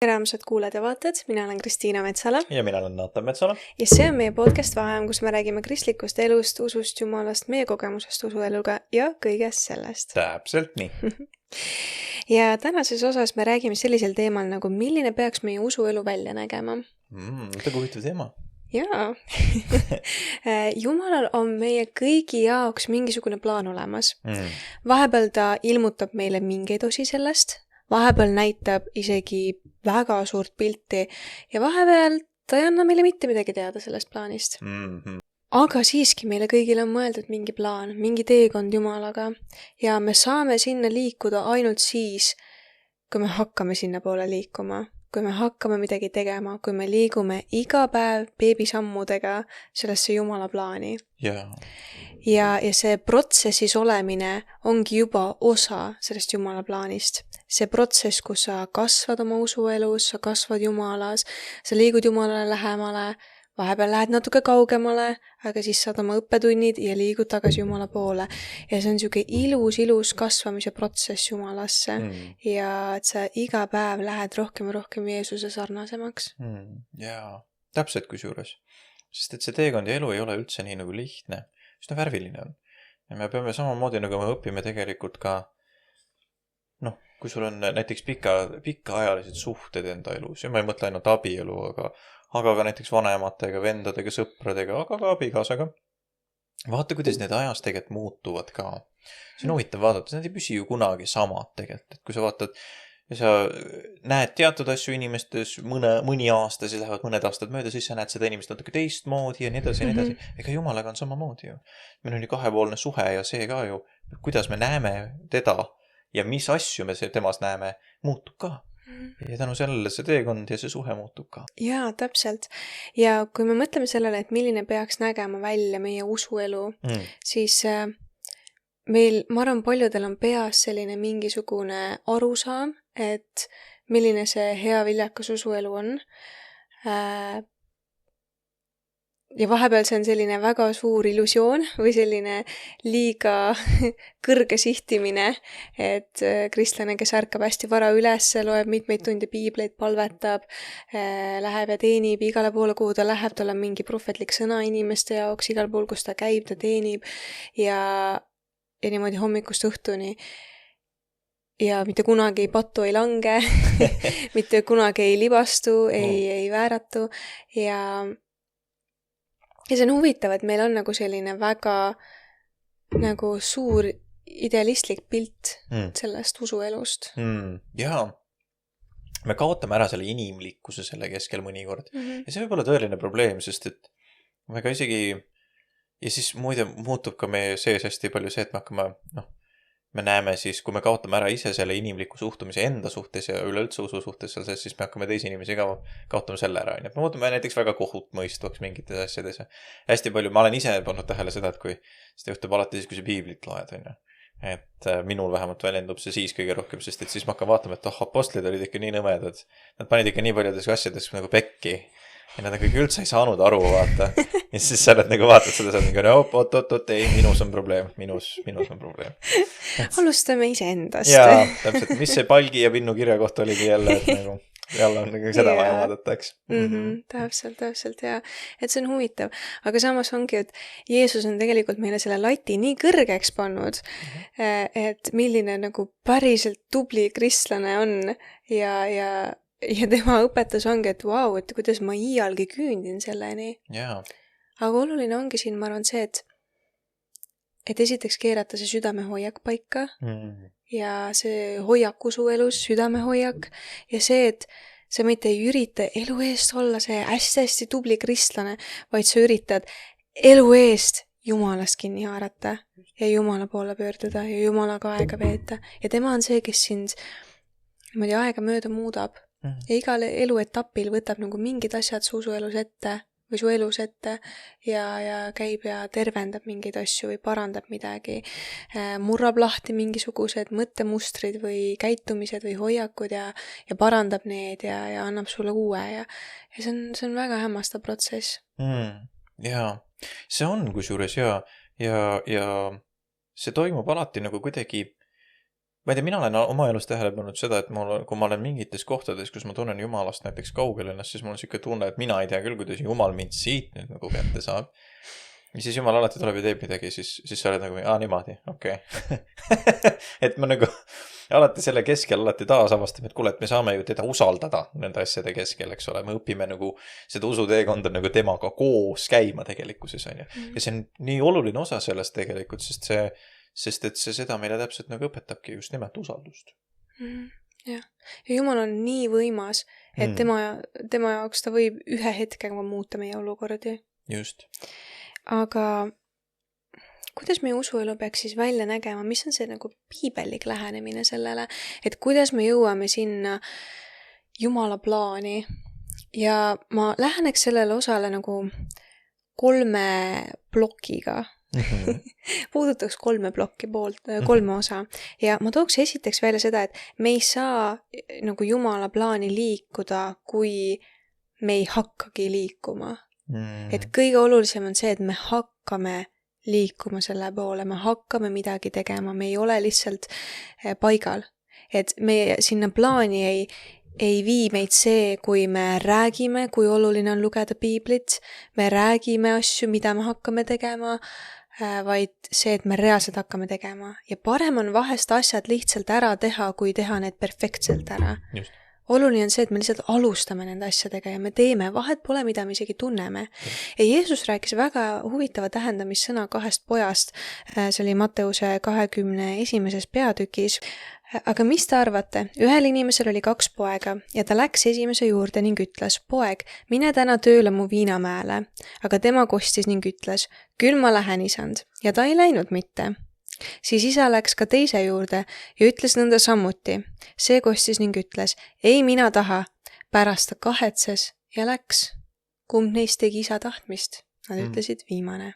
Tere armsad kuulajad ja vaatajad, mina olen Kristiina Metsala Ja mina olen Naatan Metsala. ja see on meie podcast Vaheaem, kus me räägime kristlikust elust, usust, jumalast, meie kogemusest usueluga ja kõigest sellest. Täpselt nii. Ja tänases osas me räägime sellisel teemal nagu milline peaks meie usuelu välja nägema. Väga huvitav teema. Jaa. Jumalal on meie kõigi jaoks mingisugune plaan olemas. Vahepeal ta ilmutab meile mingeid osi sellest, vahepeal näitab isegi väga suurt pilti ja vahepeal ta ei anna meile mitte midagi teada sellest plaanist. Aga siiski meile kõigile on mõeldud mingi plaan, mingi teekond Jumalaga ja me saame sinna liikuda ainult siis, kui me hakkame sinna poole liikuma, kui me hakkame midagi tegema, kui me liigume iga päev beebisammudega sellesse Jumala plaani. Ja see protsessis olemine ongi juba osa sellest Jumala plaanist. See protsess, kus sa kasvad oma usuelus, sa kasvad Jumalas, sa liigud Jumalale lähemale, vahepeal lähed natuke kaugemale, aga siis saad oma õppetunnid ja liigud tagasi Jumala poole. Ja see on siuke ilus kasvamise protsess Jumalasse ja et sa iga päev lähed rohkem ja rohkem Jeesuse sarnasemaks. Jaa, täpselt kusjuures. Sest et see teekond ja elu ei ole üldse nii nagu lihtne. Just värviline on. Ja me peame samamoodi nagu me õpime tegelikult ka kui sul on näiteks pikaajalised suhted enda elus, ja ma ei mõtle ainult abielu, aga ka näiteks vanematega, vendadega, sõpradega, aga ka abikaasaga. Vaata, kuidas need ajas tegelikult muutuvad ka. See on huvitav vaadata, need ei püsi ju kunagi samad tegelikult. Et kui sa vaatad ja sa näed teatud asju inimestes mõni aasta, siis lähevad mõned aastad mööda, siis sa näed seda inimest natuke teistmoodi ja nii edasi. Ega Jumalaga on samamoodi ju. Meil on ju kahepoolne suhe ja see ka ju, kuidas me näeme teda ja mis asju me temas näeme, muutub ka. Ja tänu sellele see teekond ja see suhe muutub ka. Jaa, täpselt. Ja kui me mõtleme sellele, et milline peaks nägema välja meie usuelu, siis meil, ma arvan, paljudel on peas selline mingisugune arusaam, et milline see hea viljakas usuelu on. Ja vahepeal see on selline väga suur illusioon või selline liiga kõrge sihtimine, et kristlane, kes ärkab hästi vara üles, loeb mitmeid tunde piibleid, palvetab, läheb ja teenib igale poole, kuhu ta läheb, tal on mingi prohvetlik sõna inimeste jaoks, igal pool, kus ta käib, ta teenib ja niimoodi hommikust õhtuni. Ja mitte kunagi ei pattu ei lange, mitte kunagi ei libastu, ei vääratu ja see on huvitav, et meil on nagu selline väga nagu suur idealistlik pilt sellest usuelust. Jaa, me kaotame ära selle inimlikkuse selle keskel mõnikord. Ja see võib olla tõeline probleem, sest et me ka isegi ja siis muide muutub ka meie sees hästi palju see, et me hakkame me näeme siis, kui me kaotame ära ise selle inimliku suhtumise enda suhtes ja üleüldse usu suhtes seal sees, siis me hakkame teisi inimesi ka kaotame selle ära. Me muutame näiteks väga kohutmõistvaks mingites asjades. Hästi palju, ma olen ise pannud tähele seda, et kui seda juhtub alati siis, kui see piiblit loed, on ju. Et minul vähemalt väljendub see siis kõige rohkem, sest et siis ma hakkan vaatama, et apostlid olid ikka nii nõmedad. Nad panid ikka nii paljudes asjades nagu pekki. Ja nad kõik üldse ei saanud aru, vaata. Ja siis sa oled nagu vaatad seda, sa oled nagu, ei, minus on probleem. Minus on probleem. Alustame ise endast. Jaa, täpselt. Mis see palgi ja pinnu kirja kohta oligi jälle, et nagu jälle on nagu seda vaja vaadata, eks. Täpselt, jaa. Et see on huvitav. Aga samas ongi, et Jeesus on tegelikult meile selle lati nii kõrgeks pannud, et milline nagu päriselt tubli kristlane on ja tema õpetus ongi, et vau, et kuidas ma iialgi küündin selleni. Aga oluline ongi siin, ma arvan, see, et esiteks keerata see südamehoiak paika ja see hoiak usuelus, südamehoiak ja see, et sa mitte ei ürita elu eest olla see hästi tubli kristlane, vaid sa üritad elu eest Jumalast kinni haarata ja Jumala poole pöörduda ja Jumalaga aega veeta. Ja tema on see, kes sind niimoodi aega mööda muudab. Ja igal eluetapil võtab nagu mingid asjad su usuelus ette või su elus ette ja käib ja tervendab mingeid asju või parandab midagi, murrab lahti mingisugused mõttemustrid või käitumised või hoiakud ja parandab need ja annab sulle uue ja see on väga hämmastav protsess. Jaa, see on kusjuures ja see toimub alati nagu kuidagi ma ei tea, mina olen oma elus tähele pannud seda, et kui ma olen mingites kohtades, kus ma tunnen Jumalast näiteks kaugel ennast, siis mul on siuke tunne, et mina ei tea küll, kuidas Jumal mind siit nüüd nagu kätte saab. Ja siis Jumal alati tuleb ja teeb midagi, siis sa oled nagu, niimoodi, okei. Et ma nagu alati selle keskel alati taas avastame, et kuule, et me saame ju teda usaldada nende asjade keskel, eks ole. Me õpime nagu seda usuteekonda nagu temaga koos käima tegelikkuses, on ju. Ja see on nii oluline osa sellest tegelikult, sest et see seda meile täpselt nagu õpetabki just nimelt usaldust. Jah. Ja Jumal on nii võimas, et tema jaoks ta võib ühe hetkega muuta meie olukordi. Just. Aga kuidas meie usuelu peaks siis välja nägema, mis on see nagu piibellik lähenemine sellele, et kuidas me jõuame sinna Jumala plaani ja ma läheneks sellele osale nagu 3 plokiga. Puudutaks 3 plokki poolt, 3 osa ja ma tooks esiteks välja seda, et me ei saa nagu Jumala plaani liikuda, kui me ei hakkagi liikuma. Et kõige olulisem on see, et me hakkame liikuma selle poole, me hakkame midagi tegema, me ei ole lihtsalt paigal. Et me sinna plaani ei vii meid see, kui me räägime, kui oluline on lugeda piiblit, me räägime asju, mida me hakkame tegema, vaid see, et me reaalselt hakkame tegema. Ja parem on vahest asjad lihtsalt ära teha, kui teha need perfektselt ära. Just. Oluline on see, et me lihtsalt alustame nende asjadega ja me teeme, vahet pole, mida me isegi tunneme. Ja Jeesus rääkis väga huvitava tähendamissõna 2 pojast, see oli Matteuse 21. peatükis. Aga mis te arvate? Ühel inimesel oli 2 poega ja ta läks esimese juurde ning ütles, poeg, mine täna tööle mu viinamäele. Aga tema kostis ning ütles, küll ma lähen, isand. Ja ta ei läinud mitte. Siis isa läks ka teise juurde ja ütles nõnda samuti. See kostis ning ütles, ei mina taha. Pärast ta kahetses ja läks. Kumb neist tegi isa tahtmist? Nad ütlesid viimane.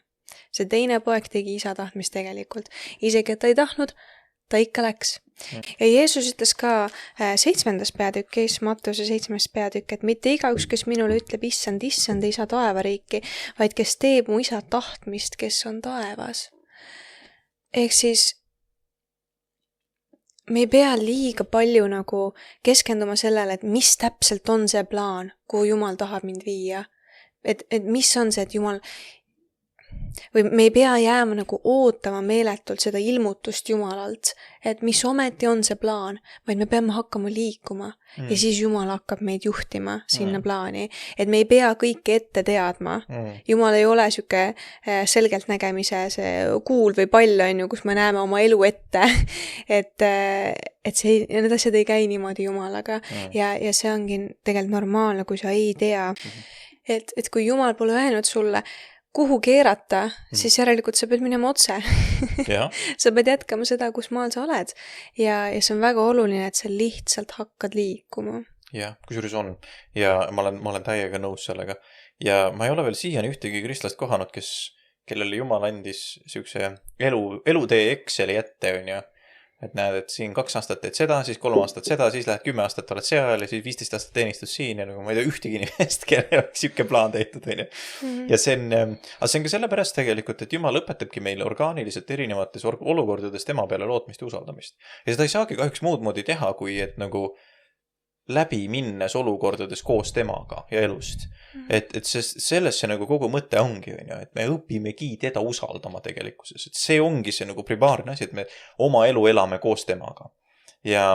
See teine poeg tegi isa tahtmist tegelikult. Isegi, et ta ei tahtnud, ta ikka läks. Ja Jeesus ütles ka 7. peatükis, Matteuse 7. peatükk, et mitte igaüks, kes minule ütleb, issand, ei saa taevariiki, vaid kes teeb mu isa tahtmist, kes on taevas. Ehk siis me ei pea liiga palju nagu keskenduma sellele, et mis täpselt on see plaan, kuhu Jumal tahab mind viia. Et mis on see, et Jumal või me ei pea jääma nagu ootama meeletult seda ilmutust Jumalalt, et mis ometi on see plaan, vaid me peame hakkama liikuma ja siis Jumal hakkab meid juhtima sinna plaani. Et me ei pea kõike ette teadma. Jumal ei ole siuke selgelt nägemise see kuul või pall, on ju, kus me näeme oma elu ette. et need asjad ei käi niimoodi Jumalaga ja see ongi tegelikult normaalne, kui sa ei tea. Et kui Jumal pole öelnud sulle, kuhu keerata, siis järelikult sa pead minema otse. Sa pead jätkama seda, kus maal sa oled. Ja see on väga oluline, et sa lihtsalt hakkad liikuma. Jah, kusjuures on. Ja ma olen täiega nõus sellega. Ja ma ei ole veel siiani ühtegi kristlast kohanud, kellele Jumal andis siukse elutee Exceli ette, on ju. Et näed, et siin 2 aastat teed seda, siis 3 aastat seda, siis lähed 10 aastat oled seal ja siis 15 aastat teenistus siin ja nagu ma ei tea ühtegi inimest, kelle oleks siuke plaan tehtud, on ju. Ja see on ka sellepärast tegelikult, et Jumal õpetabki meile orgaaniliselt erinevates olukordades tema peale lootmist ja usaldamist. Ja seda ei saagi kahjuks muud moodi teha, kui et nagu läbi minnes olukordades koos temaga ja elust. Et selles see nagu kogu mõte ongi, et me õpimegi teda usaldama tegelikkuses. Et see ongi see nagu primaarne asi, et me oma elu elame koos temaga. Ja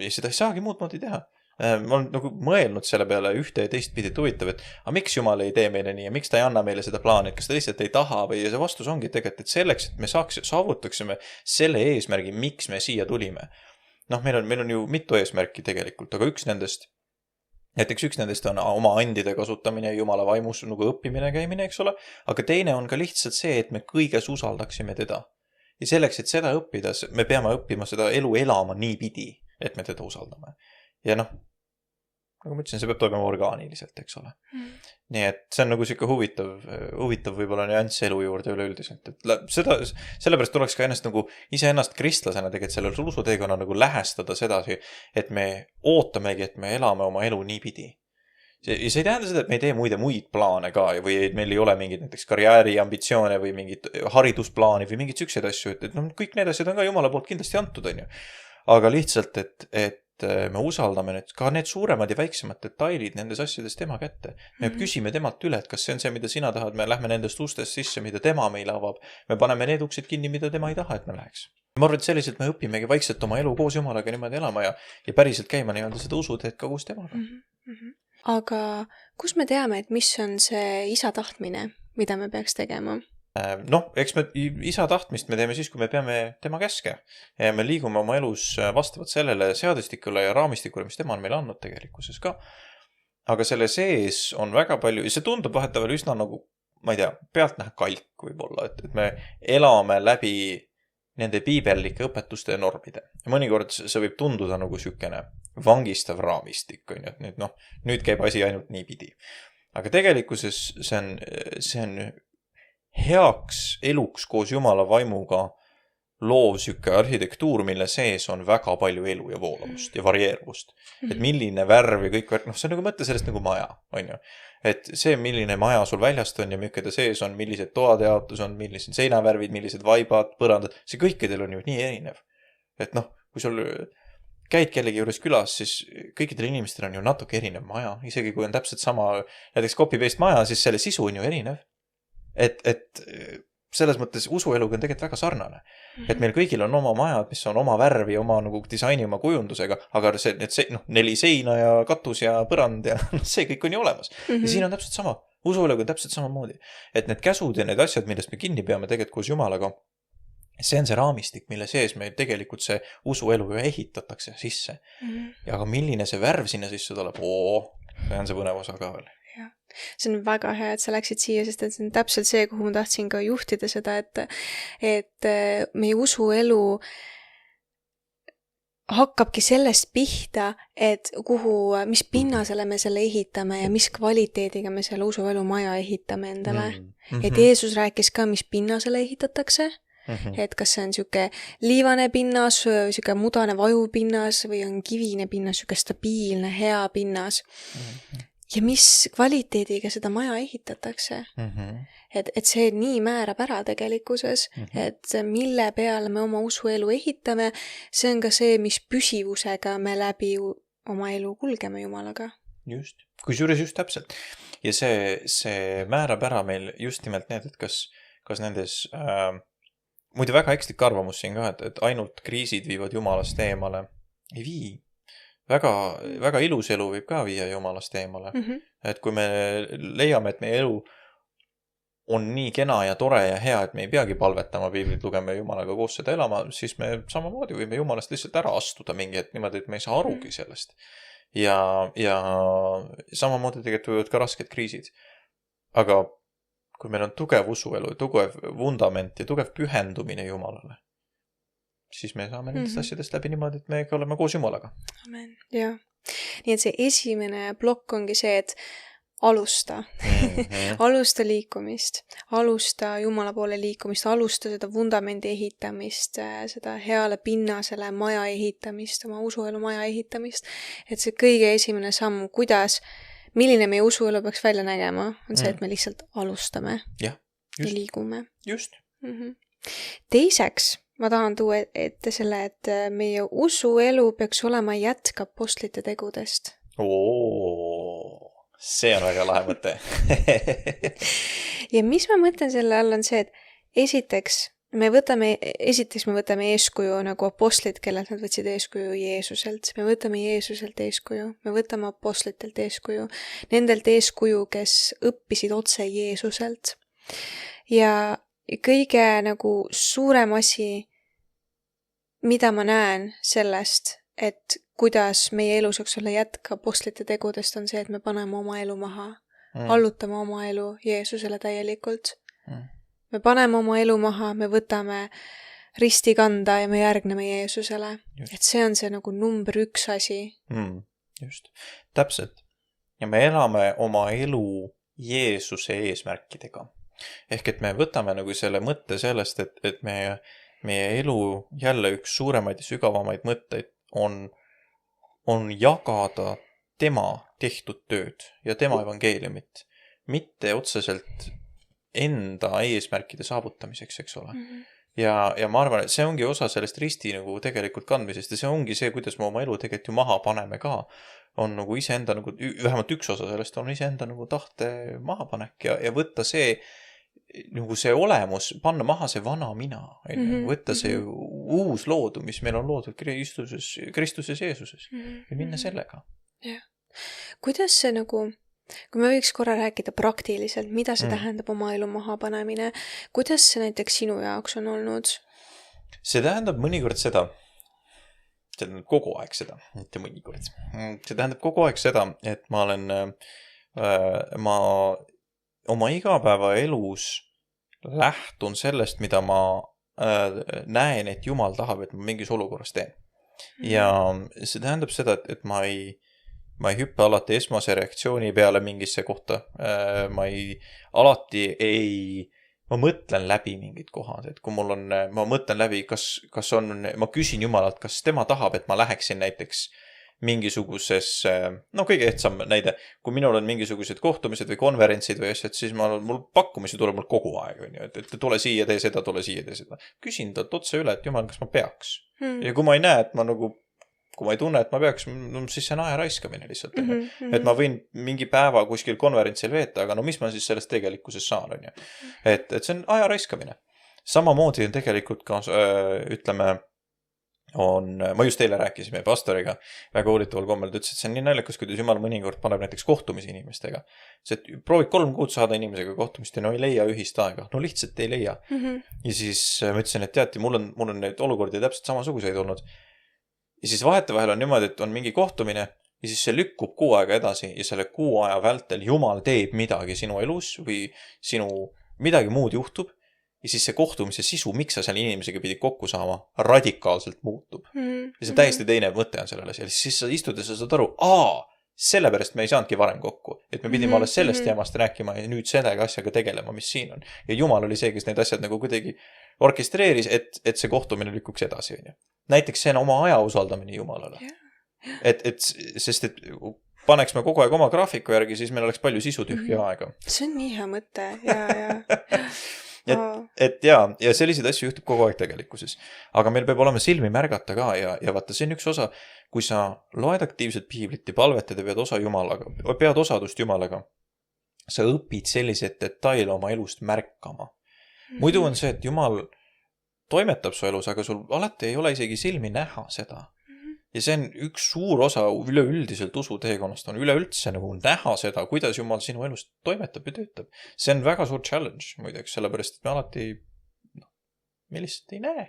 seda ei saagi muud moodi teha. Ma olen nagu mõelnud selle peale ühte ja teist pidi huvitav, et miks Jumal ei tee meile nii ja miks ta ei anna meile seda plaani, et kas ta lihtsalt ei taha või see vastus ongi tegelikult, et selleks, et me saavutaksime selle eesmärgi, miks me siia tulime. Meil on ju mitu eesmärki tegelikult, aga üks nendest on oma andide kasutamine, Jumala vaimus nagu õppimine, käimine, eks ole, aga teine on ka lihtsalt see, et me kõiges usaldaksime teda. Ja selleks, et seda õppida, me peame õppima seda elu elama nii pidi, et me teda usaldame. Ja nagu ma ütlesin, see peab toimuma orgaaniliselt, eks ole. Nii et see on nagu siuke huvitav võib-olla nüanss elu juurde üleüldiselt. Et sellepärast tuleks ka iseennast kristlasena tegelikult sellel usuteekonna nagu lähestada sedasi, et me ootamegi, et me elame oma elu nii pidi. Ja see ei tähenda seda, et me ei tee muid plaane ka või meil ei ole mingid näiteks karjääri ambitsioone või mingid haridusplaani või mingid siuksed asju, et kõik need asjad on ka Jumala poolt kindlasti antud, on ju. aga lihtsalt, et me usaldame need, ka need suuremad ja väiksemad detailid nendes asjades tema kätte. Me küsime temalt üle, et kas see on see, mida sina tahad, me lähme nendest ustest sisse, mida tema meile avab. Me paneme need uksed kinni, mida tema ei taha, et me läheks. Ma arvan, et selliselt me õpimegi vaikselt oma elu koos Jumalaga niimoodi elama ja päriselt käima nii-öelda seda usuteed ka koos temaga. Aga kus me teame, et mis on see isa tahtmine, mida me peaks tegema? Noh, eks me isa tahtmist me teeme siis, kui me peame tema käske. Ja me liigume oma elus vastavalt sellele seadestikule ja raamistikule, mis tema on meile andnud tegelikkuses ka. Aga selle sees on väga palju, ja see tundub vahetavalt üsna nagu, ma ei tea, pealtnäha kalk võib-olla, et me elame läbi nende piibellike õpetuste ja normide. Ja mõnikord see võib tunduda nagu sükene vangistav raamistik, et nüüd käib asi ainult niipidi. Aga tegelikkuses see on heaks eluks koos Jumala vaimuga loov süke arhitektuur, mille sees on väga palju elu ja voolavust ja varieeruvust. Et milline värv ja kõik värv, see on nagu mõte sellest nagu maja, on ju. Et see, milline maja sul väljast on ja milline ta sees on, millised toadeaotus on, millised seinavärvid, millised vaibad, põrandad, see kõikidel on ju nii erinev. Et kui sul käid kellegi juures külas, siis kõikidel inimestel on ju natuke erinev maja. Isegi kui on täpselt sama, näiteks copy-paste maja, siis selle sisu on ju erinev. Et selles mõttes usueluga on tegelikult väga sarnane. Et meil kõigil on oma majad, mis on oma värvi, oma nagu disaini, oma kujundusega, aga see 4 seina ja katus ja põrand ja see kõik on ju olemas. Ja siin on täpselt sama. Usueluga on täpselt samamoodi. Et need käsud ja need asjad, millest me kinni peame tegelikult koos Jumalaga, see on see raamistik, mille sees meil tegelikult see usuelu ju ehitatakse sisse. Ja aga milline see värv sinna sisse tuleb? See on see põnev osa ka veel. See on väga hea, et sa läksid siia, sest et see on täpselt see, kuhu ma tahtsin ka juhtida seda, et meie usuelu hakkabki sellest pihta, et mis pinnasele me selle ehitame ja mis kvaliteediga me selle usuelu maja ehitame endale. Et Jeesus rääkis ka, mis pinnasele ehitatakse. Et kas see on siuke liivane pinnas, siuke mudane vajupinnas või on kivine pinnas, siuke stabiilne, hea pinnas. Ja mis kvaliteediga seda maja ehitatakse. Et see nii määrab ära tegelikkuses, et mille peale me oma usuelu ehitame, see on ka see, mis püsivusega me läbi oma elu kulgeme Jumalaga. Just. Kusjuures just täpselt. Ja see määrab ära meil just nimelt need, et kas nendes muidu väga ekslik arvamus siin ka, et ainult kriisid viivad Jumalast eemale. Ei vii. Väga ilus elu võib ka viia Jumalast eemale. Et kui me leiame, et meie elu on nii kena ja tore ja hea, et me ei peagi palvetama, piiblit lugema Jumalaga koos seda elama, siis me samamoodi võime Jumalast lihtsalt ära astuda mingi, et niimoodi, et me ei saa arugi sellest. Ja samamoodi tegelikult võivad ka rasked kriisid. Aga kui meil on tugev usuelu, tugev vundament ja tugev pühendumine Jumalale, siis me saame nendest asjadest läbi niimoodi, et me oleme koos Jumalaga. Amen, jah. Nii et see esimene plokk ongi see, et alusta. Alusta liikumist. Alusta Jumala poole liikumist. Alusta seda vundamendi ehitamist, seda heale pinnasele maja ehitamist, oma usuelu maja ehitamist. Et see kõige esimene samm, milline meie usuelu peaks välja nägema, on see, et me lihtsalt alustame ja liigume. Just. Teiseks, ma tahan tuua ette selle, et meie usuelu peaks olema jätk apostlite tegudest. See on väga lahe mõte. Ja mis ma mõtlen selle all on see, et esiteks me võtame eeskuju nagu apostlid, kellelt nad võtsid eeskuju Jeesuselt. Me võtame Jeesuselt eeskuju, me võtame apostlitelt eeskuju, nendelt eeskuju, kes õppisid otse Jeesuselt. Ja kõige nagu suurem asi, mida ma näen sellest, et kuidas meie elu saaks olla jätk apostlite tegudest, on see, et me paneme oma elu maha, allutame oma elu Jeesusele täielikult. Me paneme oma elu maha, me võtame risti kanda ja me järgneme Jeesusele. Just. Et see on see nagu number 1 asi. Just, täpselt. Ja me elame oma elu Jeesuse eesmärkidega. Ehk et me võtame nagu selle mõtte sellest, et meie elu jälle üks suuremaid ja sügavamaid mõtteid on jagada tema tehtud tööd ja tema evangeeliumit, mitte otseselt enda eesmärkide saavutamiseks, eks ole. ja ma arvan, et see ongi osa sellest risti nagu tegelikult kandmisest ja see ongi see, kuidas me oma elu tegelikult ju maha paneme ka. On nagu iseenda nagu, vähemalt üks osa sellest on iseenda nagu tahte mahapanek ja võtta see, nagu see olemus, panna maha see vana mina, võtta see uus loodu, mis meil on loodud Kristuses Jeesuses ja minna sellega. Jah. Kuidas see nagu, kui me võiks korra rääkida praktiliselt, mida see tähendab oma elu mahapanemine, kuidas see näiteks sinu jaoks on olnud? See tähendab mõnikord seda, see tähendab kogu aeg seda, mitte mõnikord. See tähendab kogu aeg seda, et ma olen, ma oma igapäevaelus lähtun sellest, mida ma näen, et Jumal tahab, et ma mingis olukorras teen. Ja see tähendab seda, et ma ei hüppe alati esmase reaktsiooni peale mingisse kohta. Ma mõtlen läbi mingid kohad, et kui mul on, ma mõtlen läbi, kas on, ma küsin Jumalalt, kas tema tahab, et ma läheksin näiteks mingisuguses, no kõige ehtsam näide, kui minul on mingisugused kohtumised või konverentsid või asjad, siis mul pakkumisi tuleb mul kogu aeg, et tule siia, tee seda, tule siia, tee seda. Küsin talt otse üle, et Jumal, kas ma peaks? Ja kui ma ei näe, et ma nagu, kui ma ei tunne, et ma peaks, siis see on aja raiskamine lihtsalt. Et ma võin mingi päeva kuskil konverentsil veeta, aga no mis ma siis sellest tegelikkuses saan, on ju. Et see on aja raiskamine. Samamoodi on tegelikult ka, ütleme, ma just eile rääkisime pastoriga väga huvitaval kommel, ta ütles, et see on nii naljakas, kuidas Jumal mõnikord paneb näiteks kohtumisi inimestega. See, et proovid 3 kuud saada inimesega kohtumist ja no ei leia ühist aega. No lihtsalt ei leia. Ja siis ma ütlesin, et teati, mul on neid olukordi täpselt samasuguseid olnud. Ja siis vahetevahel on niimoodi, et on mingi kohtumine ja siis see lükkub 6 aega edasi ja selle 6 aja vältel Jumal teeb midagi sinu elus või midagi muud juhtub ja siis see kohtumise sisu, miks sa selle inimesega pidid kokku saama, radikaalselt muutub. Ja see täiesti teine mõte on sellele ja siis sa istud ja sa saad aru, sellepärast me ei saanudki varem kokku, et me pidime alles sellest jamast rääkima ja nüüd sellega asjaga tegelema, mis siin on. Ja Jumal oli see, kes need asjad nagu kuidagi orkestreeris, et see kohtumine lükkuks edasi. Näiteks see on oma aja usaldamine Jumalale. Sest et paneks me kogu aeg oma graafiku järgi, siis meil oleks palju sisu tühja aega. See on nii hea mõte, ja selliseid asju juhtub kogu aeg tegelikkuses. Aga meil peab olema silmi märgata ka ja vaata, see on üks osa, kui sa loed aktiivselt piiblit ja palvetad ja pead osadust Jumalaga, sa õpid selliseid detaile oma elust märkama. Muidu on see, et Jumal toimetab su elus, aga sul alati ei ole isegi silmi näha seda. Ja see on üks suur osa üleüldiselt usuteekonnast on üleüldse nagu näha seda, kuidas Jumal sinu elust toimetab ja töötab. See on väga suur challenge muideks, sellepärast, et me alati, me lihtsalt ei näe.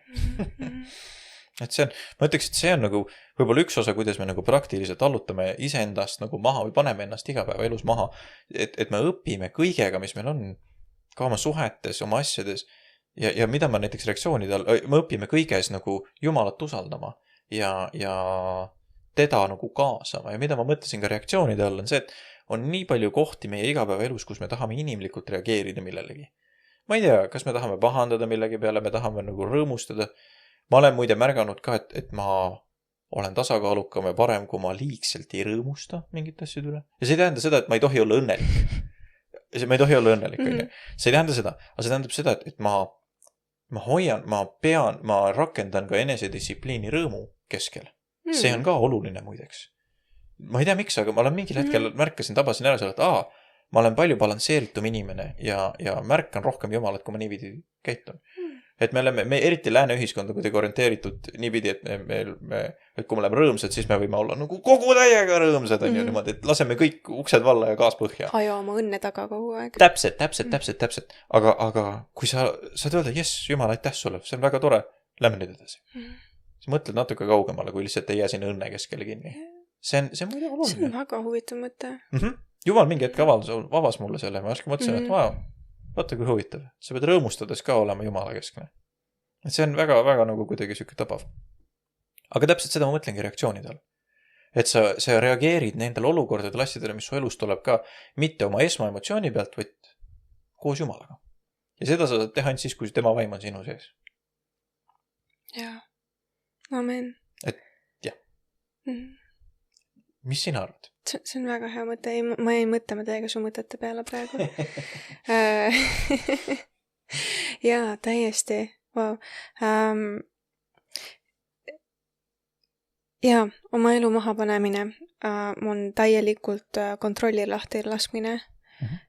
Et see on, ma ütleks, et see on nagu võib-olla üks osa, kuidas me nagu praktiliselt allutame iseendast nagu maha või paneme ennast igapäeva elus maha, et me õpime kõigega, mis meil on, ka oma suhetes, oma asjades ja mida ma näiteks reaktsioonidel, me õpime kõiges nagu Jumalat usaldama ja teda nagu kaasama ja mida ma mõtlesin ka reaktsioonide all on see, et on nii palju kohti meie igapäeva elus, kus me tahame inimlikult reageerida millelegi. Ma ei tea, kas me tahame pahandada millegi peale, me tahame nagu rõõmustada. Ma olen muide märganud ka, et ma olen tasakaalukam ja parem, kui ma liigselt ei rõõmusta mingit asjad üle. Ja see ei tähenda seda, et ma ei tohi olla õnnelik. Ma ei tohi olla õnnelik. See ei tähenda seda, aga see tähendab seda, et ma rakendan ka enesedistsipliini rõõmu keskel. See on ka oluline muideks. Ma ei tea miks, aga ma olen mingil hetkel tabasin ära selle, et ma olen palju balansseeritum inimene ja märkan rohkem Jumalat, kui ma niipidi käitun. Et me oleme eriti lääne ühiskonda kuidagi orienteeritud niipidi, et kui me oleme rõõmsad, siis me võime olla nagu kogu täiega rõõmsad, on ju niimoodi, et laseme kõik uksed valla ja gaas põhja. Haja oma õnne taga kogu aeg. Täpselt. Aga kui sa saad öelda, jess, Jumal, aitäh sulle, see on väga tore, lähme nüüd edasi. Sa mõtled natuke kaugemale, kui lihtsalt ei jää sinna õnne keskele kinni. See on muidu oluline. See on väga huvitav mõte. Jumal mingi hetk avas mulle selle, ma mõtlesin, et vaata kui huvitav. Sa pead rõõmustades ka olema Jumala keskne. Et see on väga, väga nagu kuidagi süke tabav. Aga täpselt seda ma mõtlengi reaktsioonidel. Et sa reageerid nendel olukordadel asjadele, mis su elus tuleb ka mitte oma esmaemotsiooni pealt, vaid koos Jumalaga. Ja seda sa saad teha ainult siis, kui tema vaim on sinu sees. Jaa. Amen. Et jah. Mis sina arvad? See on väga hea mõte. Ma ei mõtle täiega su mõtete peale praegu. Jaa, täiesti. Wow. Ja oma elu maha panemine on täielikult kontrolli lahti laskmine.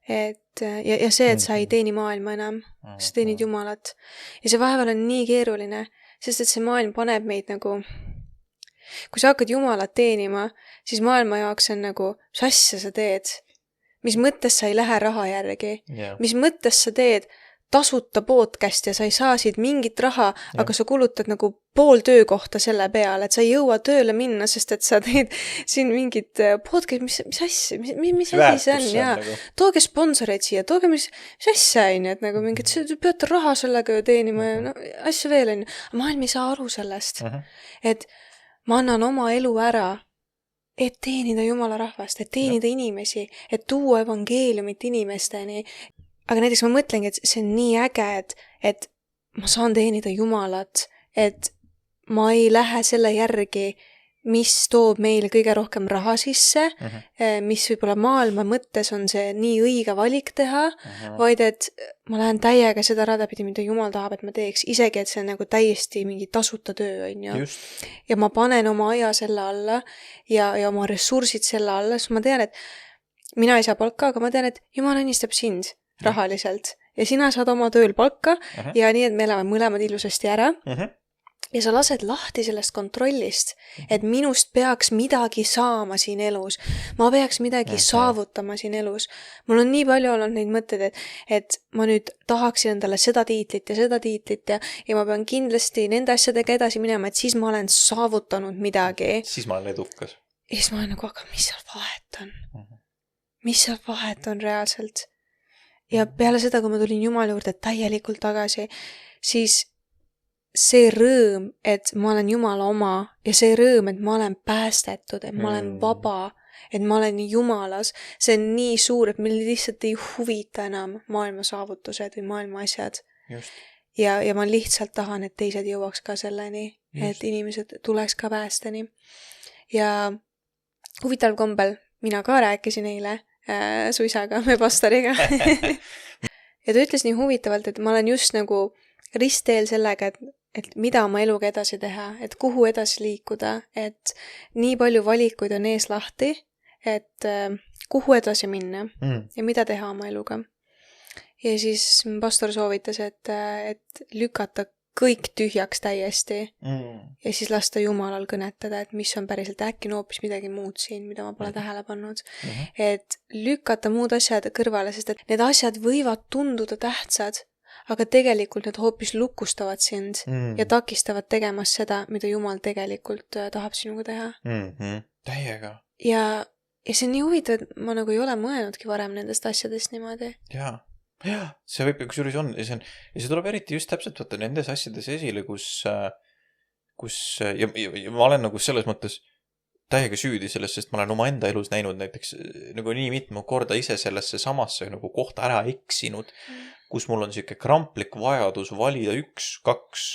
Et, ja see, et sa ei teeni maailma enam, sa teenid Jumalat. Ja see vahepeal on nii keeruline, sest et see maailm paneb meid nagu, kui sa hakkad Jumalat teenima, siis maailma jaoks on nagu, mis asja sa teed? Mis mõttes sa ei lähe raha järgi? Mis mõttes sa teed tasuta podcast ja sa ei saa siit mingit raha, aga sa kulutad nagu pool töökohta selle peale, et sa ei jõua tööle minna, sest et sa teed siin mingit podcast, mis asja, mis asi see on, ja tooge sponsoreid siia, tooge mis asja on, et nagu mingid, sa peate raha sellega teenima ja no, asju veel on. Maailm ei saa aru sellest, et ma annan oma elu ära, et teenida Jumala rahvast, et teenida inimesi, et tuua evangeeliumit inimesteni. Aga näiteks ma mõtlengi, et see on nii äge, et ma saan teenida Jumalat, et ma ei lähe selle järgi, mis toob meile kõige rohkem raha sisse, mis võib-olla maailma mõttes on see nii õige valik teha, vaid et ma lähen täiega seda radapidi, mida Jumal tahab, et ma teeks, isegi et see on nagu täiesti mingi tasuta töö, on ju. Ja ma panen oma aja selle alla ja oma ressursid selle alla, sest ma tean, et mina ei saa palka, aga ma tean, et Jumal õnnistab sind rahaliselt ja sina saad oma tööl palka ja nii, et me elame mõlemad ilusasti ära. Ja sa lased lahti sellest kontrollist, et minust peaks midagi saama siin elus. Ma peaks midagi saavutama siin elus. Mul on nii palju olnud neid mõtteid, et ma nüüd tahaksin endale seda tiitlit ja ma pean kindlasti nende asjadega edasi minema, et siis ma olen saavutanud midagi. Siis ma olen edukas. Ja siis ma olen nagu, aga mis seal vahet on? Mis seal vahet on reaalselt? Ja peale seda, kui ma tulin Jumala juurde täielikult tagasi, siis see rõõm, et ma olen Jumala oma ja see rõõm, et ma olen päästetud, et ma olen vaba, et ma olen Jumalas, see on nii suur, et meil lihtsalt ei huvita enam maailma saavutused või maailma asjad. Ja ma lihtsalt tahan, et teised jõuaks ka selleni, et inimesed tuleks ka päästeni. Ja huvitav kombel, mina ka rääkisin eile su isaga, me pastoriga. Ja ta ütles nii huvitavalt, et ma olen just nagu ristteel sellega, et mida oma eluga edasi teha, et kuhu edasi liikuda, et nii palju valikuid on ees lahti, et kuhu edasi minna ja mida teha oma eluga. Ja siis pastor soovitas, et lükata kõik tühjaks täiesti ja siis lasta Jumalal kõnetada, et mis on päriselt äkki hoopis midagi muud siin, mida ma pole tähele pannud. Et lükata muud asjad kõrvale, sest et need asjad võivad tunduda tähtsad, aga tegelikult need hoopis lukustavad sind ja takistavad tegemas seda, mida Jumal tegelikult tahab sinuga teha. Täiega. Ja see on nii huvitav, et ma nagu ei ole mõelnudki varem nendest asjadest niimoodi. Jaa, see võib üks juures on. Ja see tuleb eriti just täpselt võtta nendes asjades esile, kus ja ma olen nagu selles mõttes täiega süüdi sellest, sest ma olen oma enda elus näinud näiteks nagu nii mitme korda ise sellesse samasse nagu kohta ära eksinud, kus mul on siuke kramplik vajadus valida 1, 2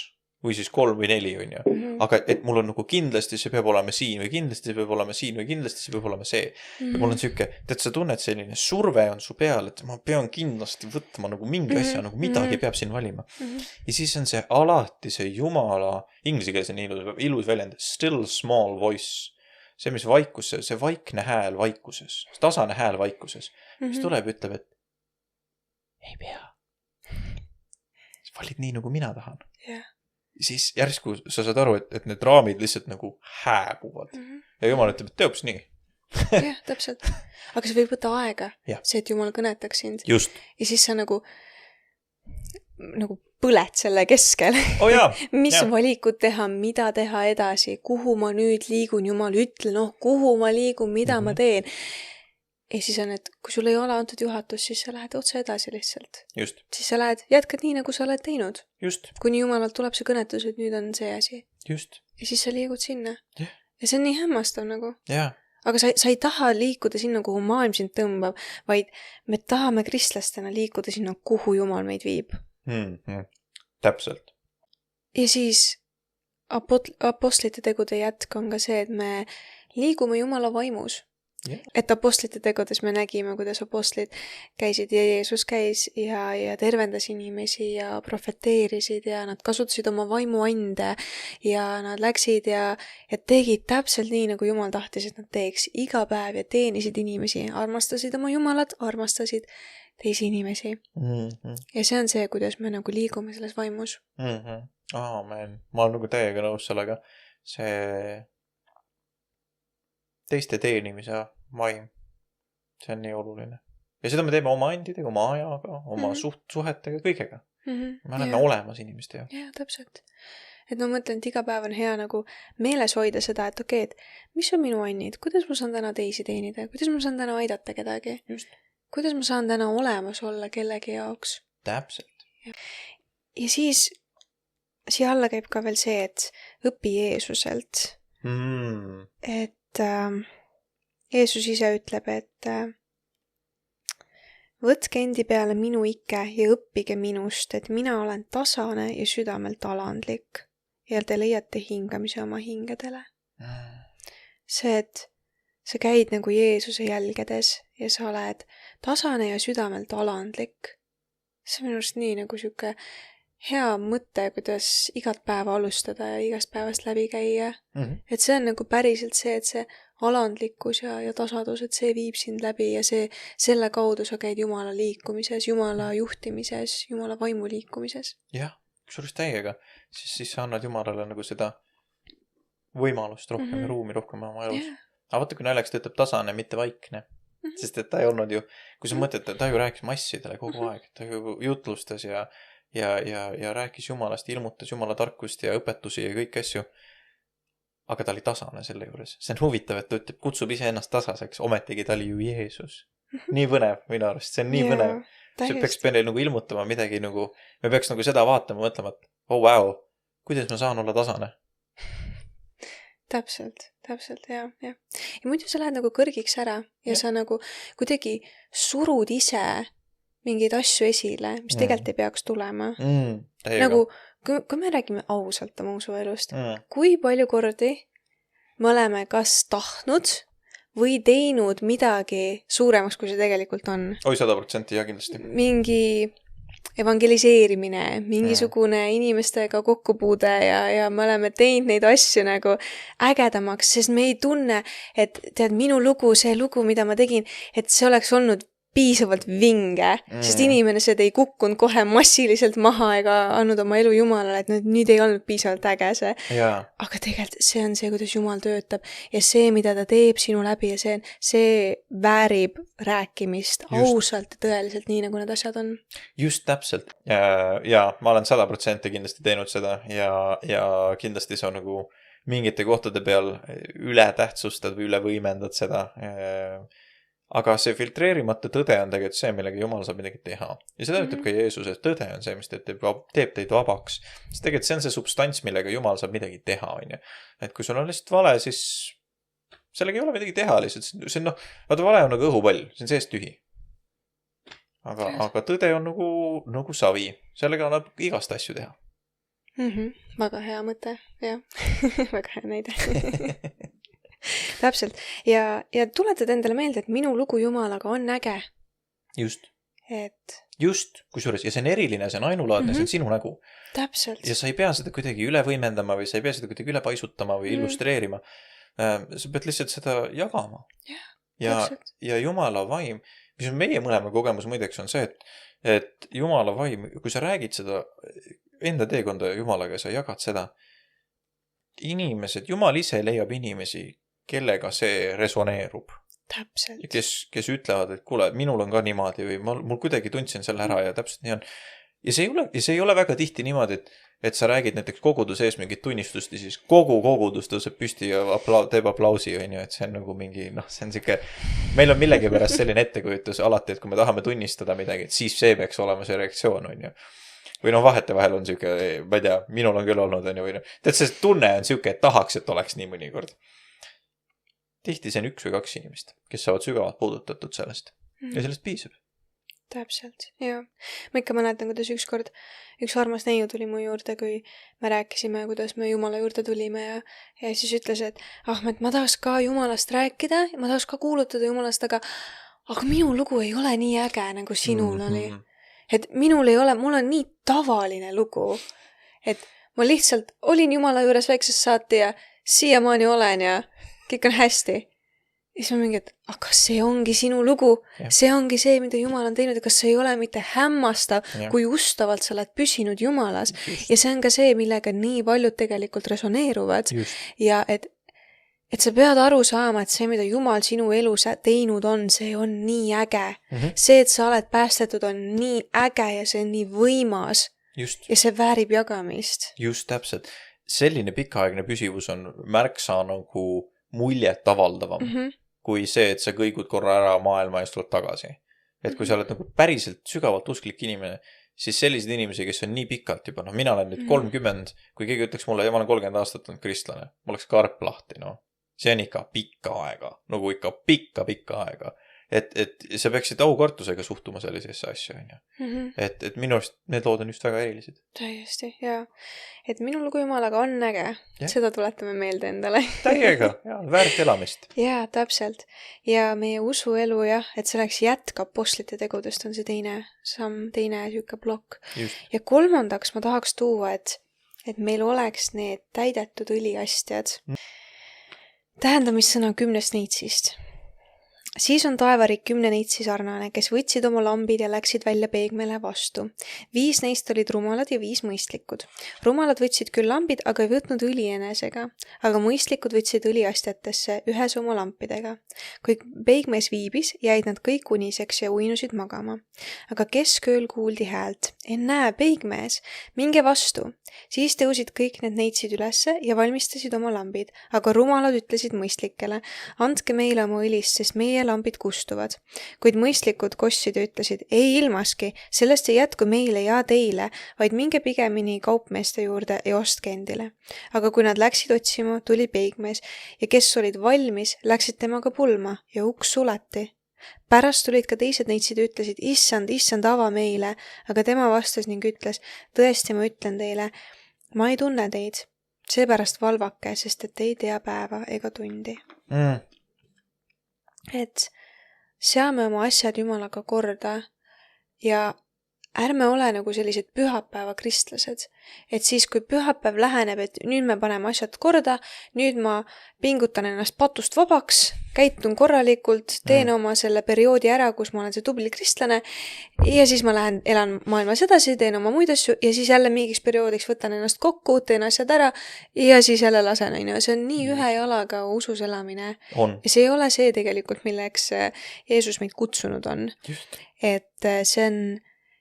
või siis 3 või 4, on ju. Aga et mul on nagu kindlasti see peab olema siin või kindlasti see peab olema siin või kindlasti see peab olema see. Ja mul on siuke, tead sa tunned selline surve on su peal, et ma pean kindlasti võtma nagu mingi asja, nagu midagi peab siin valima. Ja siis on see alati see Jumala, inglise keeles on ilus väljend, still small voice. See, mis vaikus, see vaikne hääl vaikuses, tasane hääl vaikuses, mis tuleb ja ütleb, et ei pea. Valid nii, nagu mina tahan. Siis järsku sa saad aru, et need raamid lihtsalt nagu hääbuvad. Ja Jumal ütleb, et teoks nii. Jah, täpselt. Aga see võib võtta aega, see, et Jumal kõnetaks sind. Just. Ja siis sa nagu põled selle keskel. Mis valikud teha, mida teha edasi, kuhu ma nüüd liigun, Jumal ütle, kuhu ma liigun, mida ma teen. Ja siis on, et kui sul ei ole antud juhatus, siis sa lähed otse edasi lihtsalt. Just. Siis sa jätkad nii, nagu sa oled teinud. Just. Kuni Jumalalt tuleb see kõnetus, et nüüd on see asi. Just. Ja siis sa liigud sinna. Ja see on nii hämmastav nagu. Jaa. Aga sa ei taha liikuda sinna, kuhu maailm sind tõmbab, vaid me tahame kristlastena liikuda sinna, kuhu Jumal meid viib. Täpselt. Ja siis apostlite tegude jätk on ka see, et me liigume Jumala vaimus. Et apostlite tegudes me nägime, kuidas apostlid käisid ja Jeesus käis ja tervendas inimesi ja profeteerisid ja nad kasutasid oma vaimuande ja nad läksid ja tegid täpselt nii, nagu Jumal tahtis, et nad teeks iga päev ja teenisid inimesi, armastasid oma Jumalat, armastasid teisi inimesi. Ja see on see, kuidas me nagu liigume selles vaimus. Aamen. Ma olen nagu täiega nõus sellega. See teiste teenimise vaim. See on nii oluline. Ja seda me teeme oma andidega, oma ajaga, oma suhetega, kõigega. Me oleme olemas inimeste jaoks. Jaa, täpselt. Et ma mõtlen, et iga päev on hea nagu meeles hoida seda, et okei, et mis on minu annid, kuidas ma saan täna teisi teenida, kuidas ma saan täna aidata kedagi, kuidas ma saan täna olemas olla kellegi jaoks. Täpselt. Ja siis siia alla käib ka veel see, et õpi Jeesuselt. Et Jeesus ise ütleb, et võtke endi peale minu ikke ja õppige minust, et mina olen tasane ja südamelt alandlik ja te leiate hingamise oma hingedele. See, et sa käid nagu Jeesuse jälgedes ja sa oled tasane ja südamelt alandlik. See on minu arust nii nagu siuke hea mõte, kuidas igat päeva alustada ja igast päevast läbi käia. Et see on nagu päriselt see, et see alandlikkus ja tasadus, et see viib sind läbi ja selle kaudu sa käid Jumala liikumises, Jumala juhtimises, Jumala vaimu liikumises. Jah, kusjuures täiega. Siis sa annad Jumalale nagu seda võimalust rohkem ja ruumi rohkem oma elus. Aga vaata, kui naljakas ta ütleb tasane, mitte vaikne. Sest et ta ei olnud ju, kui sa mõtled, ta ju rääkis massidele kogu aeg. Ta ju jutlustas ja rääkis Jumalast, ilmutas Jumala tarkust ja õpetusi ja kõik asju. Aga ta oli tasane selle juures. See on huvitav, et ta ütleb, kutsub ise ennast tasaseks. Ometigi ta oli ju Jeesus. Nii põnev minu arust. See on nii põnev. See peaks meile nagu ilmutama midagi nagu, me peaks nagu seda vaatama, mõtlema, et wow, kuidas ma saan olla tasane? Täpselt, ja. Ja muidu sa lähed nagu kõrgiks ära ja sa nagu kuidagi surud ise mingeid asju esile, mis tegelikult ei peaks tulema. Nagu, kui me räägime ausalt oma usuelust, kui palju kordi me oleme kas tahtnud või teinud midagi suuremaks, kui see tegelikult on? Oi, 100% ja kindlasti. Mingi evangeliseerimine, mingisugune inimestega kokkupuude ja me oleme teinud neid asju nagu ägedamaks, sest me ei tunne, et tead, minu lugu, see lugu, mida ma tegin, et see oleks olnud piisavalt vinge, sest inimesed ei kukkunud kohe massiliselt maha ega andnud oma elu Jumalale, et nüüd ei olnud piisavalt äge see. Aga tegelikult see on see, kuidas Jumal töötab ja see, mida ta teeb sinu läbi ja see väärib rääkimist ausalt ja tõeliselt nii, nagu need asjad on. Just täpselt. Ja ma olen 100% kindlasti teinud seda ja kindlasti see on nagu mingite kohtade peal üle tähtsustad või üle võimendad seda. Aga see filtreerimata tõde on tegelikult see, millega Jumal saab midagi teha. Ja seda ütleb ka Jeesus, et tõde on see, mis teeb teid vabaks. Sest tegelikult see on see substants, millega Jumal saab midagi teha. Et kui sul on lihtsalt vale, siis sellega ei ole midagi teha lihtsalt. See on vaata, vale on nagu õhupall, see on seest tühi. Aga tõde on nagu savi. Sellega annab igast asju teha. Väga hea mõte, jah. Väga hea näide. Täpselt. Ja tuletad endale meelde, et minu lugu Jumalaga on äge. Just. Kusjuures, ja see on eriline, see on ainulaadne, see on sinu nägu. Täpselt. Ja sa ei pea seda kuidagi üle võimendama või sa ei pea seda kuidagi üle paisutama või illustreerima. Sa pead lihtsalt seda jagama. Ja Jumala vaim, mis on meie mõlema kogemus muideks on see, et Jumala vaim, kui sa räägid seda enda teekonda Jumalaga ja sa jagad seda, inimesed, Jumal ise leiab inimesi, kellega see resoneerub. Täpselt. Ja kes ütlevad, et kuule, minul on ka niimoodi või mul kuidagi tundsin selle ära ja täpselt nii on. Ja see ei ole väga tihti niimoodi, et sa räägid näiteks koguduse ees mingit tunnistust ja siis kogu kogudus tõuseb püsti ja teeb aplausi, et see on nagu mingi, see on siuke, meil on millegi pärast selline ettekujutus alati, et kui me tahame tunnistada midagi, et siis see peaks olema see reaktsioon, Või vahetevahel on siuke, ma ei tea, minul on küll olnud, tead, see tunne on siuke, et tahaks, et oleks nii mõnikord. Tihti see on 1 või 2 inimest, kes saavad sügavalt puudutatud sellest. Ja sellest piisab. täpselt, jaa. Ma ikka mäletan, kuidas ükskord üks armas neiu tuli mu juurde, kui me rääkisime, kuidas me Jumala juurde tulime ja siis ütles, et Ahmed, ma tahaks ka Jumalast rääkida, ma tahaks ka kuulutada Jumalast, aga minu lugu ei ole nii äge, nagu sinul oli. Et mul on nii tavaline lugu, et ma lihtsalt olin Jumala juures väiksest saati ja siiamaani olen ja kõik on hästi. Ja siis ma mingi, et aga see ongi sinu lugu, see ongi see, mida Jumal on teinud ja kas see ei ole mitte hämmastav, kui ustavalt sa oled püsinud Jumalas. Ja see on ka see, millega nii paljud tegelikult resoneeruvad. Ja et sa pead aru saama, et see, mida Jumal sinu elus teinud on, see on nii äge. See, et sa oled päästetud, on nii äge ja see on nii võimas. Ja see väärib jagamist. Just täpselt. Selline pikaaegne püsivus on märksa nagu muljet avaldavam. Kui see, et sa kõigud korra ära maailma ja tuled tagasi. Et kui sa oled nagu päriselt sügavalt usklik inimene, siis sellised inimesi, kes on nii pikalt juba, mina olen nüüd 30, kui keegi ütleks mulle, ja ma olen 30 aastat olnud kristlane, ma oleks karp lahti, See on ikka pikka aega, nagu ikka pikka aega. Et sa peaksid aukartusega suhtuma sellisesse asja, et minu arust need lood on just väga erilised. Täiesti, jaa. Et minu lugu Jumalaga on äge. Seda tuletame meelde endale. Täiega, väärt elamist. Jaa, täpselt. Ja meie usuelu, et selleks jätk apostlite tegudest on see teine samm, teine süüke plokk. Ja kolmandaks ma tahaks tuua, et meil oleks need täidetud õliastjad. Tähendamissõna 10 neitsist. Siis on taevariik 10 neitsi sarnane, kes võtsid oma lambid ja läksid välja peegmele vastu. 5 neist olid rumalad ja 5 mõistlikud. Rumalad võtsid küll lambid, aga ei võtnud õli enesega, aga mõistlikud võtsid õliastjatesse ühes oma lampidega. Kui peegmees viibis, jäid nad kõik uniseks ja uinusid magama. Aga keskööl kuuldi häält. Ennäe, peigmees, minge vastu. Siis tõusid kõik need neitsid ülesse ja valmistasid oma lambid, aga rumalad ütlesid mõistlikele, andke meile oma õlist, sest meie lambid kustuvad. Kuid mõistlikud kossid ja ütlesid, ei ilmaski, sellest ei jätku meile ja teile, vaid minge pigemini kaupmeeste juurde ja ostke endile. Aga kui nad läksid otsima, tuli peigmees ja kes olid valmis, läksid temaga pulma ja uks suleti. Pärast tulid ka teised neitsid ja ütlesid, issand, ava meile, aga tema vastas ning ütles, tõesti ma ütlen teile, ma ei tunne teid, seepärast valvake, sest et ei tea päeva ega tundi. Et seame oma asjad Jumalaga korda ja ärme ole nagu sellised pühapäeva kristlased. Et siis, kui pühapäev läheneb, et nüüd me paneme asjad korda, nüüd ma pingutan ennast patust vabaks, käitun korralikult, teen oma selle perioodi ära, kus ma olen see tubli kristlane ja siis ma elan maailmas edasi, teen oma muid asju ja siis jälle mingiks perioodiks võtan ennast kokku, teen asjad ära ja siis jälle lasen. See on nii ühe jalaga usus elamine. Ja see ei ole see tegelikult, milleks Jeesus meid kutsunud on. Et see on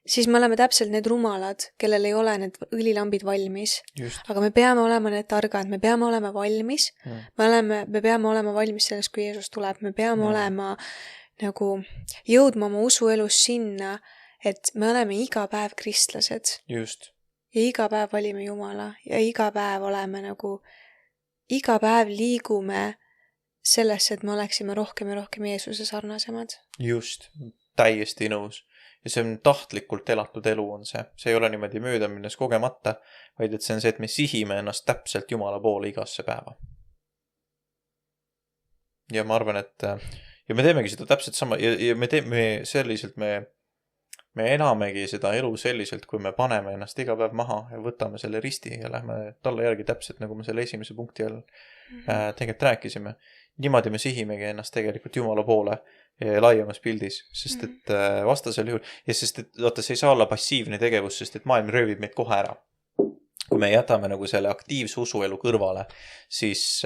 siis me oleme täpselt need rumalad, kellel ei ole need õlilambid valmis. Aga me peame olema need targad, me peame olema valmis. Me peame olema valmis sellest, kui Jeesus tuleb. Me peame olema nagu jõudma oma usuelus sinna, et me oleme iga päev kristlased. Just. Ja iga päev valime Jumala ja iga päev oleme nagu, iga päev liigume sellesse, et me oleksime rohkem ja rohkem Jeesuse sarnasemad. Just. Täiesti nõus. Ja see on tahtlikult elatud elu on see. See ei ole niimoodi mööda minnes kogemata, vaid et see on see, et me sihime ennast täpselt Jumala poole igasse päeva. Ja ma arvan, et ja me teemegi seda täpselt sama ja me teeme selliselt, me elamegi seda elu selliselt, kui me paneme ennast iga päev maha ja võtame selle risti ja lähme talle järgi täpselt, nagu me selle esimese punkti all tegelikult rääkisime. Niimoodi me sihimegi ennast tegelikult Jumala poole laiemas pildis, sest et vastasel juhul, ja sest et vaata, see ei saa olla passiivne tegevus, sest et maailm röövib meid kohe ära. Kui me jätame nagu selle aktiivse usuelu kõrvale, siis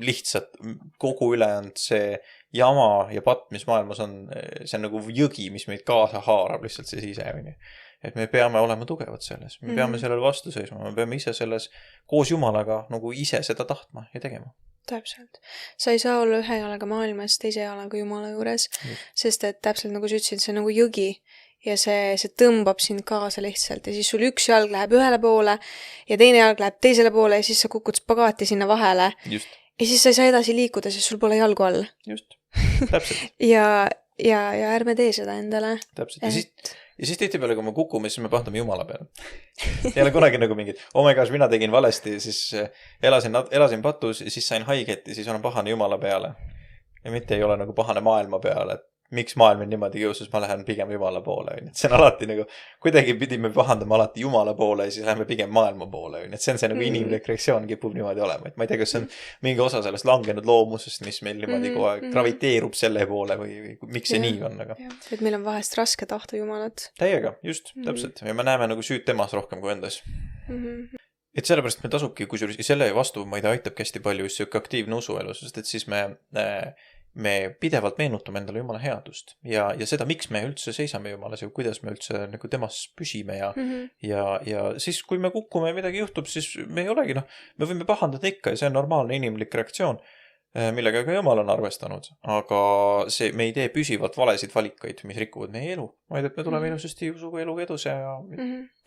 lihtsalt kogu ülejäänud see jama ja patt, mis maailmas on, see on nagu jõgi, mis meid kaasa haarab lihtsalt see sisemine. Et me peame olema tugevad selles, me peame sellele vastu seisma, me peame ise selles koos Jumalaga nagu ise seda tahtma ja tegema. Täpselt. Sa ei saa olla ühe jalaga maailmas, teise jalaga Jumala juures, sest et täpselt nagu sa ütlesid, see on nagu jõgi ja see tõmbab sind kaasa lihtsalt ja siis sul üks jalg läheb ühele poole ja teine jalg läheb teisele poole ja siis sa kukud spagaati sinna vahele. Just. Ja siis sa ei saa edasi liikuda, sest sul pole jalgu all. Just, täpselt. ja ja ärme tee seda endale. Täpselt. Ja siis tihtipeale, kui me kukume, siis me pahandame Jumala peale. Ei ole kunagi nagu mingid, oh my gosh, mina tegin valesti, siis elasin patus ja siis sain haiget ja siis olen pahane Jumala peale. Ja mitte ei ole nagu pahane maailma peale, et miks maailm on niimoodi kiusus, ma lähen pigem Jumala poole. Et see on alati nagu, kuidagi pidime pahandama alati Jumala poole ja siis läheme pigem maailma poole. Et see on see nagu inimlik reaktsioon kipub niimoodi olema. Et ma ei tea, kas see on mingi osa sellest langenud loomusest, mis meil niimoodi kogu aeg graviteerub selle poole või miks see nii on. Aga... Et meil on vahest raske tahta Jumalat. Täiega, just, täpselt. Ja me näeme nagu süüd temas rohkem kui endas. Et sellepärast me tasubki, kusjuures selle vastu, ma ei tea, aitabki hästi palju just siuke aktiivne usuelu, sest et siis me pidevalt meenutame endale Jumala headust ja seda, miks me üldse seisame Jumalas ja kuidas me üldse nagu temas püsime ja siis, kui me kukume ja midagi juhtub, siis me ei olegi, me võime pahandada ikka ja see on normaalne inimlik reaktsioon, millega ka Jumal on arvestanud, aga me ei tee püsivalt valesid valikuid, mis rikuvad meie elu, vaid et me tuleme ilusasti usuga eluga eduse ja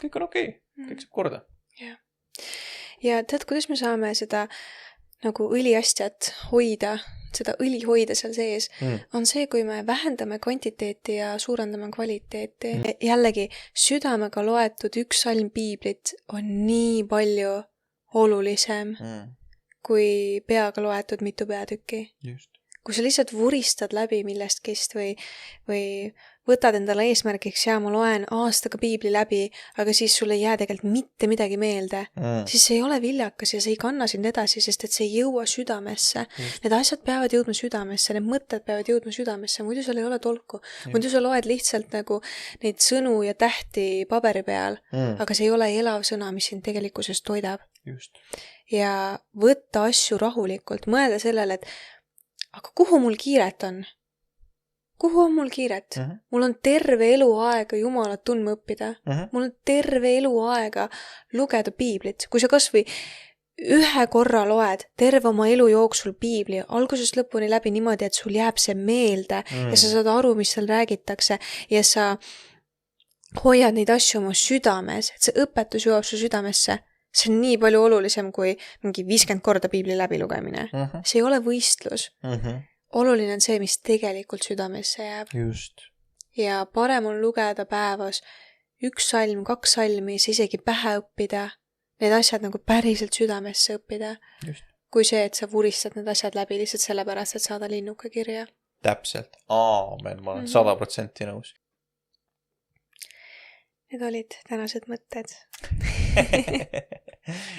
kõik on okei, kõik saab korda. Ja tead, kuidas me saame seda nagu õliastjat hoida, seda õli hoida seal sees, on see, kui me vähendame kvantiteeti ja suurendame kvaliteeti. Jällegi, südamega loetud üks salm piiblit on nii palju olulisem kui peaga loetud mitu peatükki. Just. Kui sa lihtsalt vuristad läbi millestkist või võtad endale eesmärgiks ja ma loen aastaga piibli läbi, aga siis sul ei jää tegelikult mitte midagi meelde, siis see ei ole viljakas ja see ei kanna sind edasi, sest et see ei jõua südamesse. Need asjad peavad jõudma südamesse, need mõtted peavad jõudma südamesse, muidu seal ei ole tolku. Muidu sa loed lihtsalt nagu neid sõnu ja tähti paberi peal, aga see ei ole elav sõna, mis sind tegelikkuses toidab. Just. Ja võtta asju rahulikult, mõelda sellele, et aga kuhu mul kiiret on? Kuhu on mul kiiret? Mul on terve elu aega Jumalat tundma õppida. Mul on terve elu aega lugeda piiblit. Kui sa kas või ühe korra loed terve oma elu jooksul piibli, algusest lõpuni läbi niimoodi, et sul jääb see meelde ja sa saad aru, mis seal räägitakse ja sa hoiad neid asju oma südames, et see õpetus jõuab su südamesse. See on nii palju olulisem kui mingi 50 korda piibli läbilugemine. See ei ole võistlus. Oluline on see, mis tegelikult südamesse jääb. Just. Ja parem on lugeda päevas 1 salm, 2 salmi, see isegi pähe õppida. Need asjad nagu päriselt südamesse õppida. Just. Kui see, et sa vuristad need asjad läbi lihtsalt sellepärast, et saada linnuka kirja. Täpselt. Aamen, ma olen 100% nõus. Need olid tänased mõtted.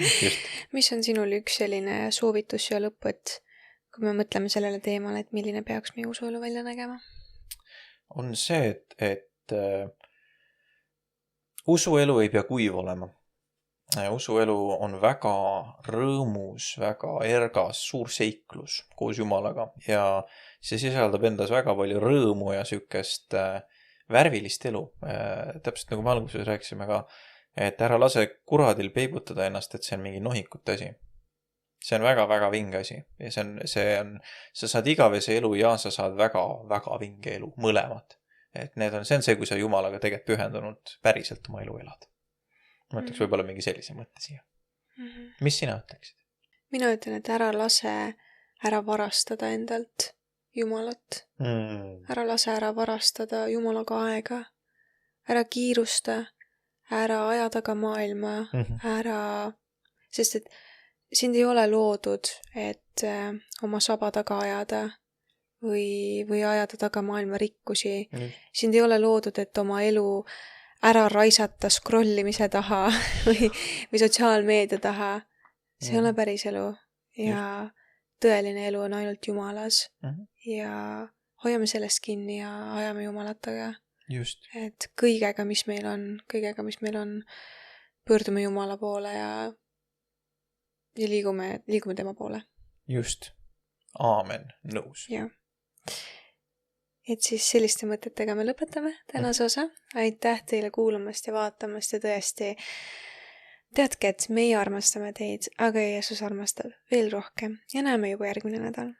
Just. Mis on sinul üks selline soovitus ja lõpp, et kui me mõtleme sellele teemale, et milline peaks meie usuelu välja nägema? On see, et usuelu ei pea kuiv olema. Usuelu on väga rõõmus, väga ergas, suur seiklus koos Jumalaga ja see sisaldab endas väga palju rõõmu ja sükest värvilist elu. Täpselt nagu me alguses rääkisime ka, et ära lase kuradil peibutada ennast, et see on mingi nohikute asi. See on väga-väga vinge asi. Ja sa saad igavese elu ja sa saad väga-väga vinge elu, mõlemad. Et see on see, kui sa Jumalaga tegelikult pühendunud päriselt oma elu elad. Ma ütleks võib-olla mingi sellise mõtte siia. Mis sina ütleksid? Mina ütlen, et ära lase ära varastada endalt Jumalat. Ära lase ära varastada Jumalaga aega. Ära kiirusta, ära aja taga maailma, sest et sind ei ole loodud, et oma saba taga ajada või ajada taga maailma rikkusi. Sind ei ole loodud, et oma elu ära raisata scrollimise taha või sotsiaalmeedia taha. See ei ole päris elu ja tõeline elu on ainult Jumalas ja hoiame sellest kinni ja ajame Jumalattaga. Just. Et kõigega, mis meil on, pöördume Jumala poole ja liigume tema poole. Just. Aamen. Nõus. Ja. Et siis selliste mõtetega me lõpetame tänase osa. Aitäh teile kuulamast ja vaatamast ja tõesti teadke, et meie armastame teid, aga Jeesus armastab veel rohkem ja näeme juba järgmine nädal.